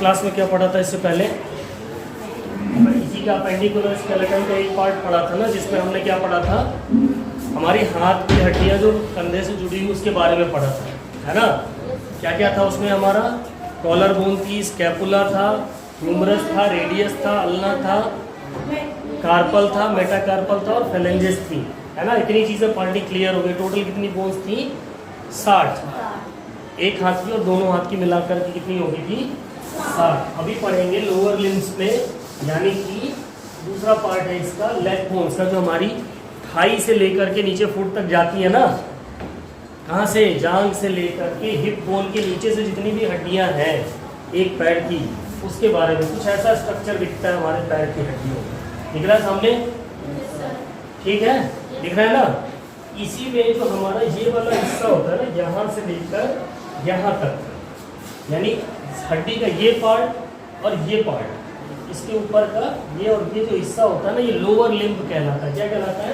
Class में क्या पढ़ा था इससे पहले? इसी का अपेंडिकुलर स्केलेटन का एक पार्ट पढ़ा था ना, जिसमें हमने क्या पढ़ा था, हमारी हाथ की हड्डियाँ जो कंधे से जुड़ी हुई उसके बारे में पढ़ा था, है ना। क्या क्या था उसमें? हमारा कॉलर बोन थी, स्कैपुला था, ह्यूमरस था, रेडियस था, अल्ना था, कार्पल था, मेटाकार्पल था और फेलेंजेस थी, है ना। इतनी चीज़ें पढ़नी क्लियर हो गई। टोटल कितनी बोन्स थी? 60। एक हाथ की और दोनों हाथ की मिलाकर के कितनी होगी थी? 60। अभी पढ़ेंगे लोअर लिम्स में, यानी कि दूसरा पार्ट है इसका लेग बोन्स का, जो हमारी थाई से लेकर के नीचे फुट तक जाती है ना। कहाँ से? जांग से लेकर के हिप बोन के नीचे से जितनी भी हड्डियां हैं एक पैर की, उसके बारे में कुछ ऐसा स्ट्रक्चर दिखता है हमारे पैर की हड्डियों में। दिख रहा है सामने? ठीक है, दिख रहा है ना। इसी में जो हमारा ये वाला हिस्सा होता है ना, यहाँ से लेकर यहाँ तक, यानी हड्डी का ये पार्ट और ये पार्ट, इसके ऊपर का ये और ये जो हिस्सा होता है ना, ये लोअर लिम्ब कहलाता है। क्या कहलाता है?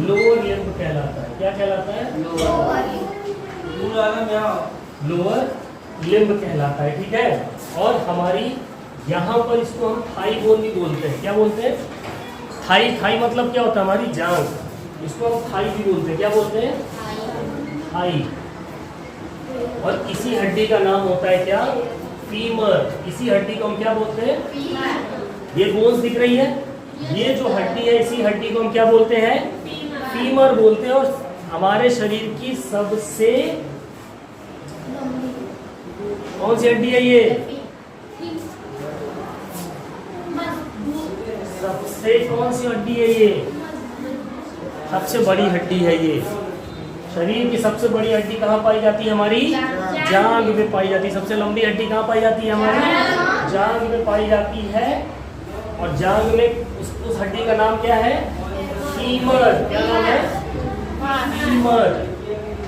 लोअर लिम्ब कहलाता है। क्या कहलाता है? लोअर लिम्ब कहलाता है, ठीक है। और हमारी यहाँ पर इसको हम थाई बोन भी बोलते हैं। क्या बोलते हैं? थाई। थाई मतलब क्या होता है? हमारी जांघ। इसको हम थाई भी बोलते हैं। क्या बोलते हैं? थाई। और इसी हड्डी का नाम होता है क्या? फीमर। इसी हड्डी को हम क्या बोलते हैं? ये बोन्स दिख रही है, ये जो हड्डी है, इसी हड्डी को हम क्या बोलते हैं? फीमर बोलते हैं। और हमारे शरीर की सबसे कौन सी हड्डी है ये? सबसे कौन सी हड्डी है ये? सबसे बड़ी हड्डी है ये। शरीर की सबसे बड़ी हड्डी कहाँ पाई जाती है? हमारी जांघ में पाई जाती है। सबसे लंबी हड्डी कहाँ पाई जाती है? हमारी जांघ में पाई जाती है। और जांघ में उस हड्डी का नाम क्या है? फीमर। क्या नाम है? फीमर।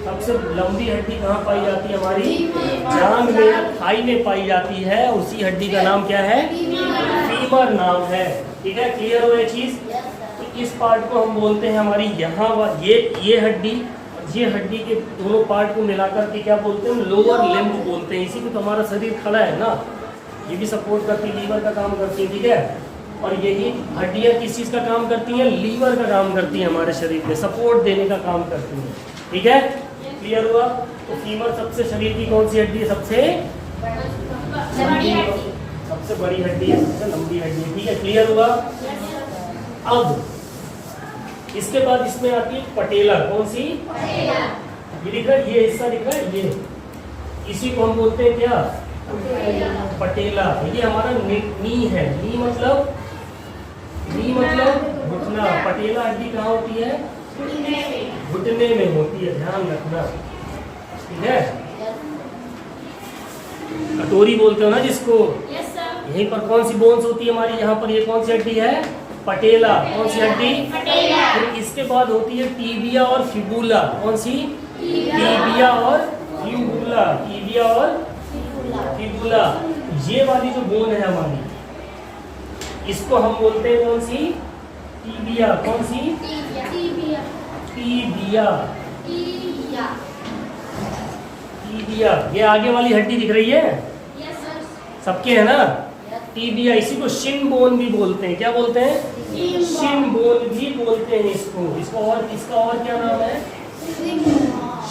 सबसे लंबी हड्डी कहाँ पाई जाती है? हमारी जांघ में, थाई में पाई जाती है। उसी हड्डी का नाम क्या है? फीमर नाम है। ठीक है, क्लियर हो ये चीज? तो इस पार्ट को हम बोलते हैं हमारी यहाँ ये हड्डी, ये हड्डी के दोनों पार्ट को मिलाकर के क्या बोलते हैं? लोअर लिम्ब बोलते हैं। इसी को तो हमारा शरीर खड़ा है ना, ये भी सपोर्ट करती है, लीवर का काम करती है, ठीक है। और यही हड्डियाँ किस चीज़ का काम करती हैं? लीवर का काम करती है, हमारे शरीर में सपोर्ट देने का काम करती है, ठीक है। क्लियर हुआ? तो फीमर सबसे शरीर की कौन सी हड्डी है? सबसे बड़ी हड्डी है, सबसे लंबी हड्डी है, ठीक है। क्लियर हुआ? अब इसके बाद इसमें आती है पटेला। कौन सी? ये दिख रहा है, ये हिस्सा दिख रहा है, ये इसी को हम बोलते हैं क्या? पटेला। ये हमारा नी है। नी मतलब घुटना। पटेला हड्डी कहाँ होती है? घुटने में होती है, ध्यान रखना, ठीक है। कटोरी बोलते हो ना जिसको, यहीं पर कौन सी बोन्स होती है हमारी? यहाँ पर ये कौन सी हड्डी है? पटेला। कौन सी हड्डी? फिर इसके बाद होती है टीबिया और फिबुला। कौन सी? टीबिया और फिबुला। टीबिया और फिबुला। ये वाली जो बोन है हमारी, इसको हम बोलते हैं कौन सी? टीबिया। कौन सी? टीबिया। टीबिया। ये आगे वाली हड्डी दिख रही है, सबके है ना? टीबिया। इसी को शिन बोन भी बोलते हैं। क्या बोलते हैं? शिन बोन भी बोलते हैं इसको और इसका और क्या नाम है?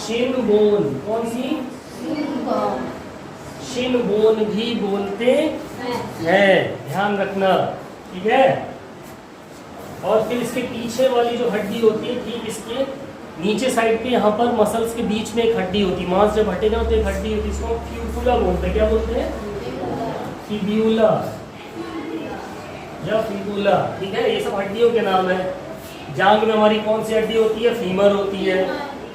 Shin bone. कौन सी? शिन बोन भी बोलते हैं, ध्यान रखना, ठीक है। और फिर इसके पीछे वाली जो हड्डी होती है, ठीक इसके नीचे साइड पे यहाँ पर मसल्स के बीच में एक हड्डी होती है। मांस जब हटेगा तो एक हड्डी होती है, इसको फ्यूबुला बोलते हैं। क्या बोलते हैं? फिब्यूला या फिबुला, ठीक है। ये सब हड्डियों के नाम है। जांघ में हमारी कौन सी हड्डी होती है? फीमर होती है,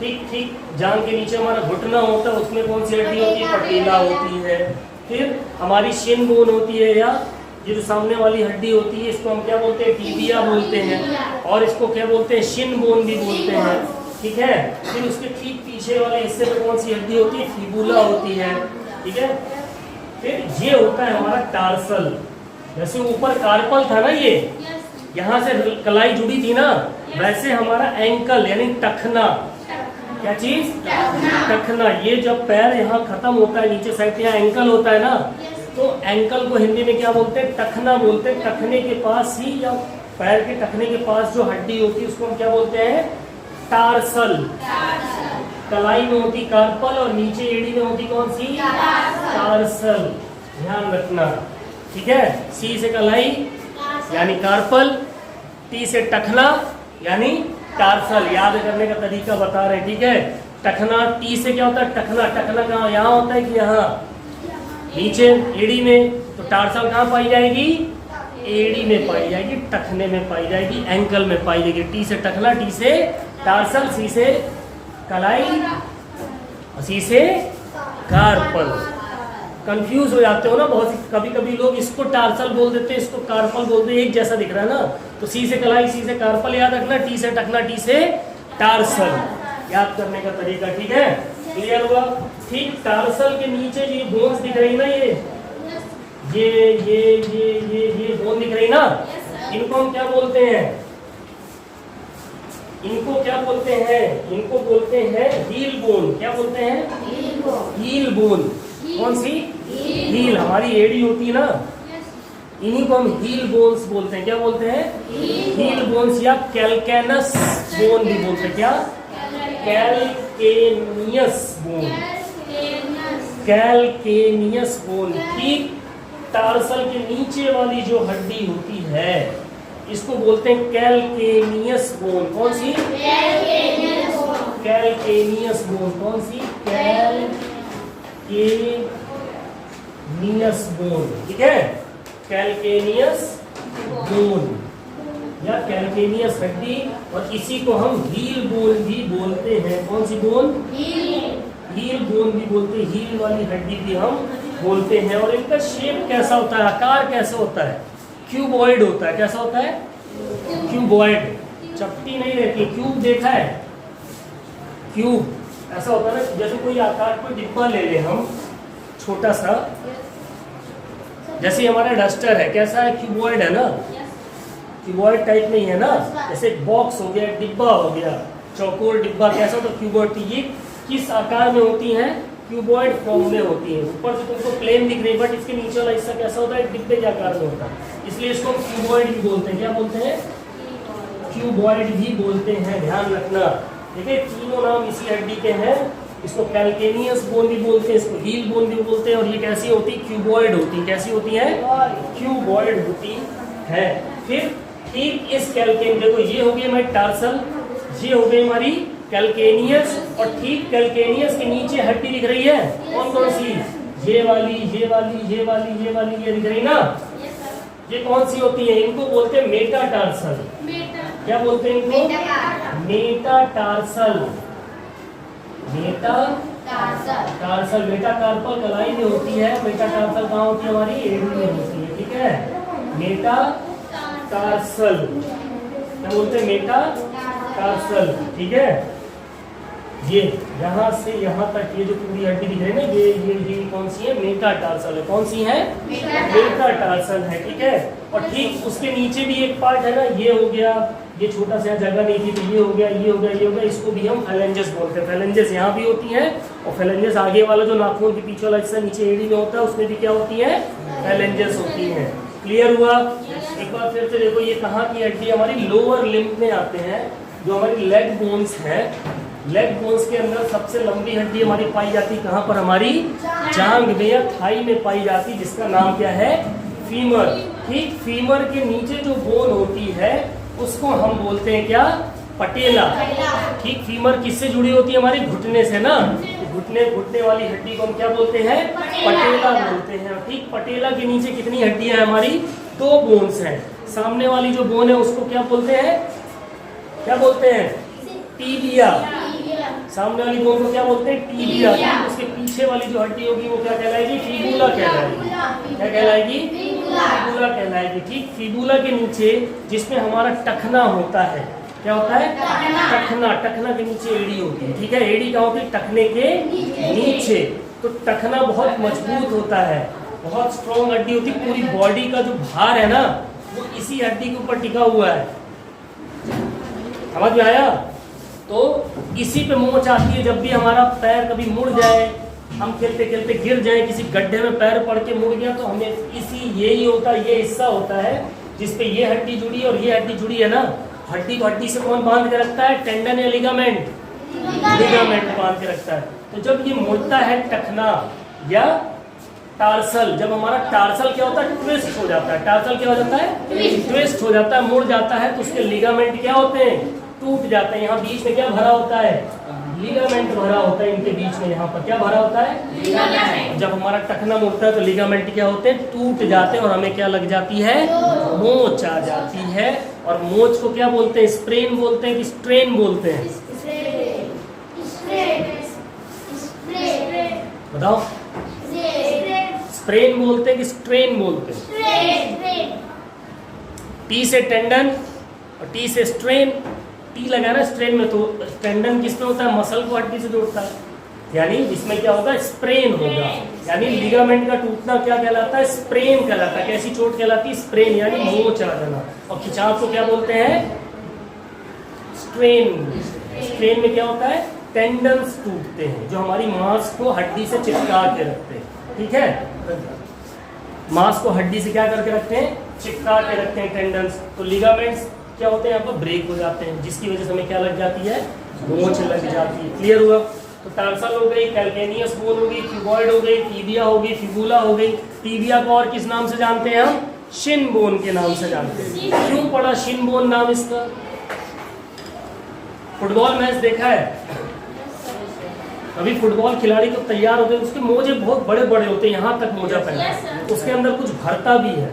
ठीक। जांघ के नीचे हमारा घुटना होता है, उसमें कौन सी हड्डी होती है? पटेला होती है। फिर हमारी शिन बोन होती है, या ये जो सामने वाली हड्डी होती है, इसको हम क्या बोलते हैं? टीबिया बोलते हैं। और इसको क्या बोलते हैं? शिन बोन भी बोलते हैं, ठीक है। फिर उसके ठीक पीछे वाले हिस्से में कौन सी हड्डी होती है? फिबुला होती है, ठीक है। फिर ये होता है हमारा टार्सल। जैसे ऊपर कार्पल था ना, ये यहाँ से कलाई जुड़ी थी ना, वैसे हमारा एंकल यानी टखना, क्या चीज? टखना। ये जब पैर यहाँ खत्म होता है नीचे साइड, यहाँ एंकल होता है ना, तो एंकल को हिंदी में क्या बोलते हैं? टखना बोलते हैं। टखने के पास ही या पैर के टखने के पास जो हड्डी होती है उसको हम क्या बोलते हैं? टार्सल। कलाई में होती कार्पल और नीचे एड़ी में होती कौन सी? टार्सल। ध्यान रखना, ठीक है। सी से कलाई यानी कार्पल, टी से टखना यानी टार्सल। याद करने का तरीका बता रहे, ठीक है। टखना, टी से क्या होता है? टखना। टखना कहाँ? यहाँ होता है कि यहाँ नीचे एड़ी में? तो टार्सल कहाँ पाई जाएगी? एड़ी में पाई जाएगी, टखने में पाई जाएगी, एंकल में पाई जाएगी। टी से टखना, टी से टार्सल, सी से कलाई, सी से कार्पल। कंफ्यूज हो जाते हो ना बहुत, कभी कभी लोग इसको टार्सल बोल देते हैं, इसको कार्पल बोलते हैं, एक जैसा दिख रहा है ना। तो सी से कलाई, सी से कार्पल याद रखना, टी से टखना, टी से टार्सल। याद करने का तरीका, ठीक है। क्लियर हुआ? ठीक। टार्सल के नीचे ये बोन्स दिख रही ना, ये बोन दिख रही ना, इनको हम क्या बोलते हैं? इनको क्या बोलते हैं? इनको बोलते हैं हील बोन। क्या बोलते हैं? Heel bone. कौन सी? हील। हमारी एड़ी होती है ना, इन्हीं को हम हील बोन्स बोलते हैं। क्या बोलते हैं? हील बोन्स या कैल्केनस बोन भी बोलते हैं। क्या? Calcaneus bone. कैल्केनियस बोन, ठीक। टार्सल के नीचे वाली जो हड्डी होती है इसको बोलते हैं कैल्केनियस बोन। कौन सी? Calcaneus bone. कौन सी? कैल्केनियस बोन, ठीक है। कैल्केनियस बोन या कैल्केनियस हड्डी, और इसी को हम हील बोन भी बोलते हैं। कौन सी बोन? हील बोन भी बोलते हैं, हील वाली हड्डी भी हम बोलते हैं। और इनका शेप कैसा होता है? आकार कैसा होता है? क्यूबॉइड होता है। कैसा होता है? क्यूबॉइड। चपटी नहीं रहती। क्यूब देखा है? क्यूब ऐसा होता है ना, जैसे कोई आकार कोई डिब्बा ले ले हम, छोटा सा, जैसे हमारा डस्टर है, कैसा है? क्यूबॉइड है ना, क्यूबॉइड टाइप में ही है ना। जैसे बॉक्स हो गया, डिब्बा हो गया, चौकोर डिब्बा, कैसा होता है? क्यूबॉइड। ये किस आकार में होती हैं? क्यूबॉइड फॉर्म में होती है। ऊपर से तुमको प्लेन दिख रही है, बट इसके नीचे वाला हिस्सा कैसा होता है? डिब्बे के आकार में होता है, इसलिए इसको क्यूबॉइड भी बोलते हैं। क्या बोलते हैं? क्यूबॉइड भी बोलते हैं। ध्यान रखना, ठीक है। तीनों नाम इसी हड्डी के हैं। इसको कैल्केनियस बोन भी बोलते हैं, इसको हील बोन भी बोलते हैं, और ये कैसी होती है? क्यूबॉइड होती है। कैसी होती है? क्यूबॉइड होती है। फिर ठीक इस कैल्केन, देखो ये हो गई हमारी टार्सल, ये हो गई हमारी कैल्केनियस, और ठीक कैल्केनियस के नीचे हड्डी दिख रही है, कौन कौन सी? ये वाली, ये वाली, ये वाली, ये वाली, ये दिख रही ना, ये कौन सी होती है? इनको बोलते हैं मेटाटार्सल। क्या बोलते हैं इनको? मेटाटार्सल। मेटाटार्सल। मेटाकार्पल कलाई में होती है, मेटाटार्सल कहाँ होती है? हमारी एड़ी में होती है, ठीक है। मेटाटार्सल, क्या बोलते हैं? मेटाटार्सल, ठीक है। ये यहाँ से यहाँ तक ये जो पूरी हड्डी दिख रही है ना, ये कौन सी है? मेटाटार्सल है। कौन सी है? मेटाटार्सल है, ठीक है। और ठीक उसके नीचे भी एक पार्ट है ना, ये हो गया, ये छोटा सा जगह नहीं थी, तो ये हो गया, ये हो गया, ये हो गया, इसको भी हम फेलेंजेस बोलते हैं। फेलेंजेस यहाँ भी होती है, और फेलेंजेस आगे वाला जो नाखून के पीछे वाला हिस्सा नीचे एड़ी में होता है, उसमें भी क्या होती है? फेलेंजेस होती है। क्लियर हुआ? एक बार फिर से देखो, ये कहाँ की हड्डी? हमारी लोअर लिम्ब में आते हैं, जो हमारी लेग बोन्स है। लेग बोन्स के अंदर सबसे लंबी हड्डी हमारी पाई जाती है कहाँ पर? हमारी जांघ में या थाई में पाई जाती, जिसका नाम क्या है? फीमर। ठीक, फीमर के नीचे जो बोन होती है उसको हम बोलते हैं क्या? पटेला। ठीक, फीमर किससे जुड़ी होती है? हमारी घुटने से ना, घुटने वाली हड्डी को हम क्या बोलते हैं? पटेला बोलते हैं। ठीक, पटेला के नीचे कितनी हड्डियां हैं हमारी? 2 बोन्स हैं। सामने वाली जो बोन है उसको क्या बोलते हैं? क्या बोलते हैं? टीबिया। सामने वाली बोन को क्या बोलते हैं? टीबिया। उसके पीछे वाली जो हड्डी होगी वो क्या कहलाएगी? फीबुला कहलाएगी। क्या कहलाएगी? फीबुला कहलाएगी। ठीक, फीबुला के नीचे जिसमें हमारा टखना होता है, क्या होता है? टखना। टखना के नीचे एड़ी होती है। ठीक है, एड़ी कहाँ होती है? टखने के नीचे। तो टखना बहुत मजबूत होता है, बहुत स्ट्रॉन्ग हड्डी होती है। पूरी बॉडी का जो भार है ना वो इसी हड्डी के ऊपर टिका हुआ है। समझ में आया? तो इसी पे मोच आती है। जब भी हमारा पैर कभी मुड़ जाए हम खेलते खेलते गिर जाए, किसी गड्ढे में पैर पड़ के मुड़ गया, तो हमें यही होता है, ये हिस्सा होता है जिसपे ये हड्डी जुड़ी और ये हड्डी जुड़ी है ना। हड्डी को हड्डी से कौन बांध के रखता है? टेंडन या लिगामेंट? लिगामेंट बांध के रखता है। तो जब ये मुड़ता है टखना या टार्सल, जब हमारा टार्सल क्या होता है? ट्विस्ट हो जाता है। टार्सल क्या हो जाता है? ट्विस्ट हो जाता है, मुड़ जाता है, तो उसके लिगामेंट क्या होते हैं? टूट जाते हैं। यहाँ बीच में क्या भरा होता है? लिगामेंट भरा होता है इनके बीच में। यहाँ पर क्या भरा होता है? लिगामेंट। जब हमारा टखना मुड़ता है तो लिगामेंट क्या होते हैं? टूट जाते हैं और हमें क्या लग जाती है? मोच आ जाती है। और मोच को क्या बोलते हैं? स्प्रेन बोलते हैं कि स्ट्रेन बोलते हैं? बताओ, स्प्रेन बोलते हैं कि स्ट्रेन बोलते हैं? टी से टेंडन और टी से स्ट्रेन। टी लगा ना स्ट्रेन में, तो टेंडन किसमें होता है? मसल को हड्डी से जोड़ता है, यानी इसमें क्या होगा? स्प्रेन होगा। यानी लिगामेंट का टूटना क्या कहलाता है? स्प्रेन कहलाता है। कैसी चोट कहलाती है? स्प्रेन, यानी मोच आ जाना। और खिंचाव को क्या बोलते हैं? स्ट्रेन। स्ट्रेन में क्या होता है? टेंडन्स टूटते हैं जो हमारी मांस को हड्डी से चिपका के रखते हैं। ठीक है, मांस को हड्डी से क्या करके रखते हैं? चिपका के रखते हैं टेंडन्स। तो लिगामेंट्स क्या होते हैं? यहाँ पर ब्रेक हो जाते हैं, जिसकी वजह से हमें क्या लग जाती है? मोच लग जाती है। क्लियर हुआ? तो टार्सल हो गई, कैल्केनियस बोन हो गई, क्यूबॉइड हो गई, टीबिया हो गई, फिबुला हो गई। टीबिया को और किस नाम से जानते हैं हम? शिन बोन के नाम से जानते हैं। क्यों पड़ा शिन बोन नाम इसका? फुटबॉल मैच देखा है? अभी फुटबॉल खिलाड़ी को तैयार होते हैं, उसके मोजे बहुत बड़े बड़े होते हैं, यहाँ तक मोजा पहनते, उसके अंदर कुछ भरता भी है,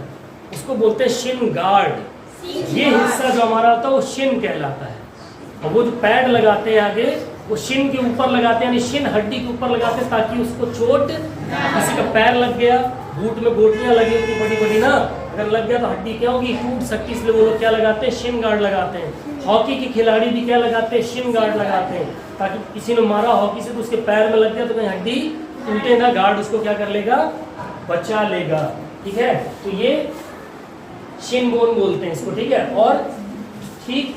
उसको बोलते हैं शिन गार्ड। ये हिस्सा जो हमारा होता है वो शिन कहलाता है। और वो जो पैड लगाते हैं आगे, वो शिन के ऊपर लगाते हैं, यानी शिन हड्डी के ऊपर लगाते हैं, ताकि उसको चोट, किसी का पैर लग गया, बूट में गोटियां लगी होती बड़ी बड़ी ना, अगर लग गया तो हड्डी क्या होगी? टूट सकती। इसलिए वो लोग क्या लगाते हैं? शिन गार्ड लगाते हैं। हॉकी के खिलाड़ी भी क्या लगाते हैं? शिन गार्ड लगाते हैं, ताकि किसी ने मारा हॉकी से तो उसके पैर में लग गया तो कहीं हड्डी टूटे ना, गार्ड उसको क्या कर लेगा? बचा लेगा। ठीक है, तो ये शिन बोन बोलते हैं इसको। ठीक है, और ठीक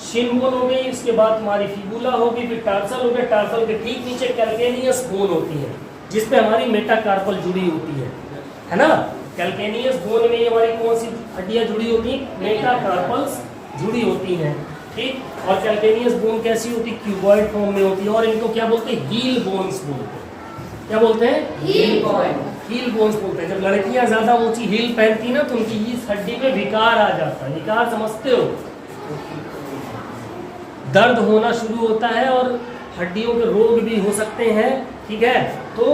शिन बोन हो गई, उसके बाद तुम्हारी फिबुला होगी, फिर टार्सल हो गया। टार्सल के ठीक नीचे कैल्केनियस बोन होती है, जिसपे हमारी मेटाकार्पल जुड़ी होती है ना। कैल्केनियस बोन में हमारी कौन सी हड्डियां जुड़ी होती हैं? मेटाकार्पल्स जुड़ी होती हैं। ठीक, और कैल्केनियस बोन कैसी होती है? क्यूबॉइड फॉर्म में होती है। और इनको क्या बोलते हैं? हील बोन्स बोलते हैं। क्या बोलते हैं? हील बोन्स बोलते हैं। जब लड़कियां ज्यादा ऊंची हील पहनती ना, तो उनकी इस हड्डी पे विकार आ जाता है। विकार समझते हो? दर्द होना शुरू होता है और हड्डियों के रोग भी हो सकते हैं। ठीक है, तो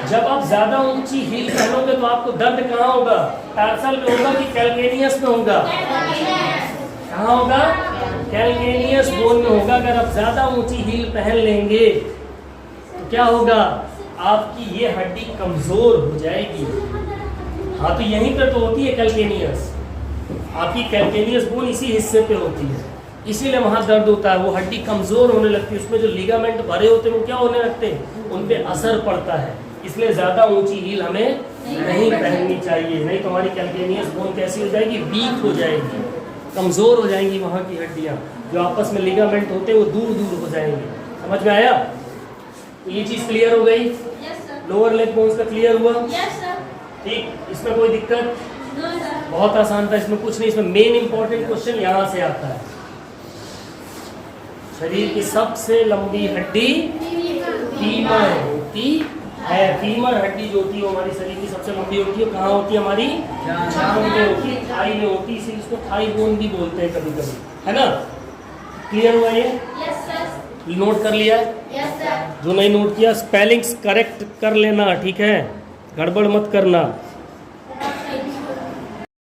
जब आप ज्यादा ऊंची हील पहनोगे तो आपको दर्द कहाँ होगा? टार्सल में होगा कि कैल्केनियस में होगा? कहाँ होगा? कैल्केनियस बोन में होगा। अगर आप ज्यादा ऊंची हील पहन लेंगे तो क्या होगा? आपकी ये हड्डी कमजोर हो जाएगी। हाँ, तो यहीं पर तो होती है कैल्केनियस। आपकी कैल्केनियस बोन इसी हिस्से पे होती है, इसीलिए वहां दर्द होता है। वो हड्डी कमजोर होने लगती है, उसमें जो लिगामेंट भरे होते हैं वो क्या होने लगते हैं? उन पे असर पड़ता है। इसलिए ज्यादा ऊंची हील हमें नहीं पहननी चाहिए, नहीं तो हमारी कैल्केनियस बोन कैसी हो जाएगी? वीक हो जाएगी, कमजोर हो जाएंगी। वहाँ की हड्डियाँ जो आपस में लिगामेंट होते हैं वो दूर दूर हो जाएंगे। समझ में आया? तो ये चीज क्लियर हो गई? लोअर लेग बोन्स का क्लियर हुआ? ठीक, इसमें कोई दिक्कत? बहुत आसान था, इसमें कुछ नहीं। इसमें मेन इंपॉर्टेंट क्वेश्चन यहाँ से आता है। शरीर की सबसे लंबी हड्डी फीमर होती है। फीमर हड्डी जो होती है हमारी शरीर की सबसे लंबी होती है। कहाँ होती है? हमारी जांघ में होती है, थाई में होती है, इसीलिए इसको थाई बोन भी बोलते हैं कभी कभी, है ना। क्लियर हुआ ये? नोट कर लिया? जो नहीं नोट किया स्पेलिंग्स करेक्ट कर लेना, ठीक है, गड़बड़ मत करना।